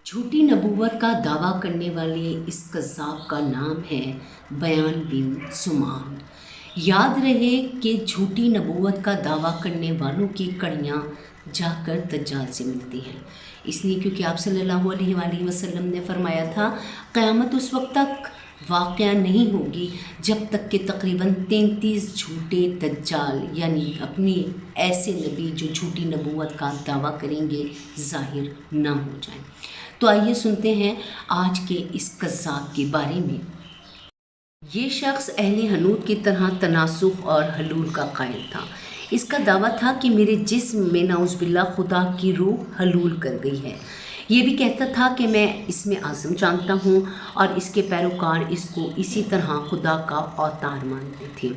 झूठी नबूवत का दावा करने वाले इस कज़्ज़ाब का नाम है बयान बिन सुमान। याद रहे कि झूठी नबूवत का दावा करने वालों की कड़ियाँ जाकर दज्जाल से मिलती हैं। इसलिए क्योंकि आप सल्लल्लाहु अलैहि वसल्लम ने फरमाया था, क़यामत उस वक्त तक वाक़या नहीं होगी जब तक कि तकरीबन 33 झूठे दज्जाल यानी अपनी ऐसे नबी जो झूठी नबूवत का दावा करेंगे ज़ाहिर ना हो जाएं। तो आइए सुनते हैं आज के इस कज़्ज़ाब के बारे में। ये शख्स अहले हनूद की तरह तनासुख और हलूल का कायल था। इसका दावा था कि मेरे जिस्म में नाउज़ुबिल्लाह खुदा की रूह हलूल कर गई है। ये भी कहता था कि मैं इसमें आज़म जानता हूँ और इसके पैरोकार इसको इसी तरह खुदा का अवतार मानते थे,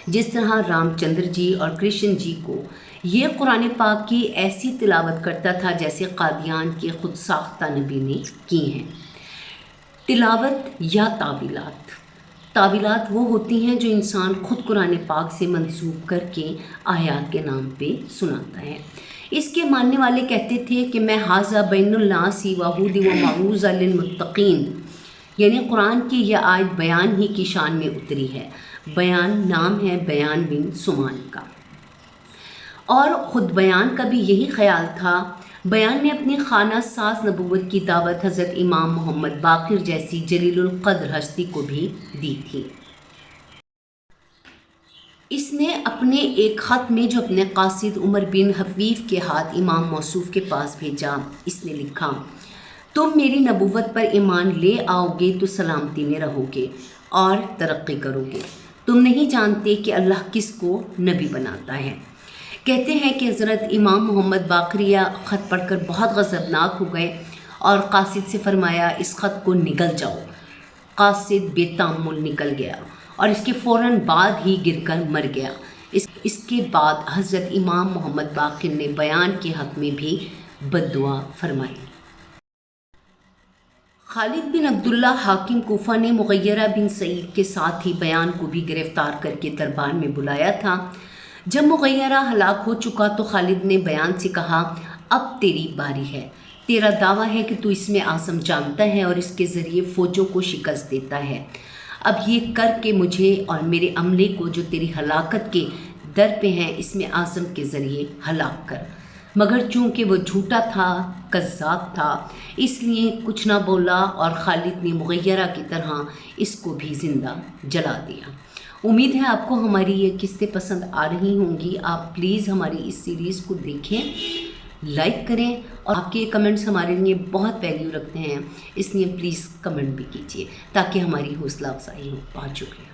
जिस तरह रामचंद्र जी और कृष्ण जी को ये कुरान पाक की ऐसी तिलावत करता था जैसे कादियान के खुद साख्ता नबी ने की हैं। तिलावत या तावीलात वो होती हैं जो इंसान खुद कुरान पाक से मंसूब करके आयात के नाम पे सुनाता है। इसके मानने वाले कहते थे कि मैं हाजा बैनुल्नासी वहुदी व मऊज़ा लिलमुत्तक़ीन, यानी कुरान की यह आयत बयान ही की शान में उतरी है। बयान नाम है बयान बिन सुमान का, और ख़ुद बयान का भी यही ख्याल था। बयान ने अपनी खाना सास नबूवत की दावत हज़रत इमाम मोहम्मद बाक़िर जैसी जलीलुल क़द्र हस्ती को भी दी थी। इसने अपने एक ख़त में जो अपने कासिद उमर बिन हफ़ीफ़ के हाथ इमाम मौसूफ़ के पास भेजा, इसने लिखा, तुम मेरी नबूवत पर ईमान ले आओगे तो सलामती में रहोगे और तरक्की करोगे। तुम नहीं जानते कि अल्लाह किसको नबी बनाता है। कहते हैं कि हज़रत इमाम मोहम्मद बाक़रिया ख़त पढ़कर बहुत गज़बनाक हो गए और कासिद से फ़रमाया, इस ख़त को निगल जाओ। कासिद बेतामुल निकल गया और इसके फ़ौरन बाद ही गिरकर मर गया। इसके बाद हज़रत इमाम मोहम्मद बाक़िर ने बयान के हक़ में भी बद्दुआ फरमाई। खालिद बिन अब्दुल्ला हाकिम कोफा ने मुग़य्यरा बिन सईद के साथ ही बयान को भी गिरफ़्तार करके दरबार में बुलाया था। जब मुग़य्यरा हलाक हो चुका तो खालिद ने बयान से कहा, अब तेरी बारी है। तेरा दावा है कि तू इसमें आज़म जानता है और इसके ज़रिए फ़ौजों को शिकस्त देता है। अब ये कर के मुझे और मेरे अमले को जो तेरी हलाकत के दर पे हैं इसमें आज़म के ज़रिए हलाक कर। मगर चूँकि वो झूठा था, कज़्ज़ाब था, इसलिए कुछ ना बोला और खालिद ने मुग़य्यरा की तरह इसको भी ज़िंदा जला दिया। उम्मीद है आपको हमारी ये किस्तें पसंद आ रही होंगी। आप प्लीज़ हमारी इस सीरीज़ को देखें, लाइक करें और आपके कमेंट्स हमारे लिए बहुत वैल्यू रखते हैं, इसलिए प्लीज़ कमेंट भी कीजिए ताकि हमारी हौसला अफजाई हो। बहुत शुक्रिया।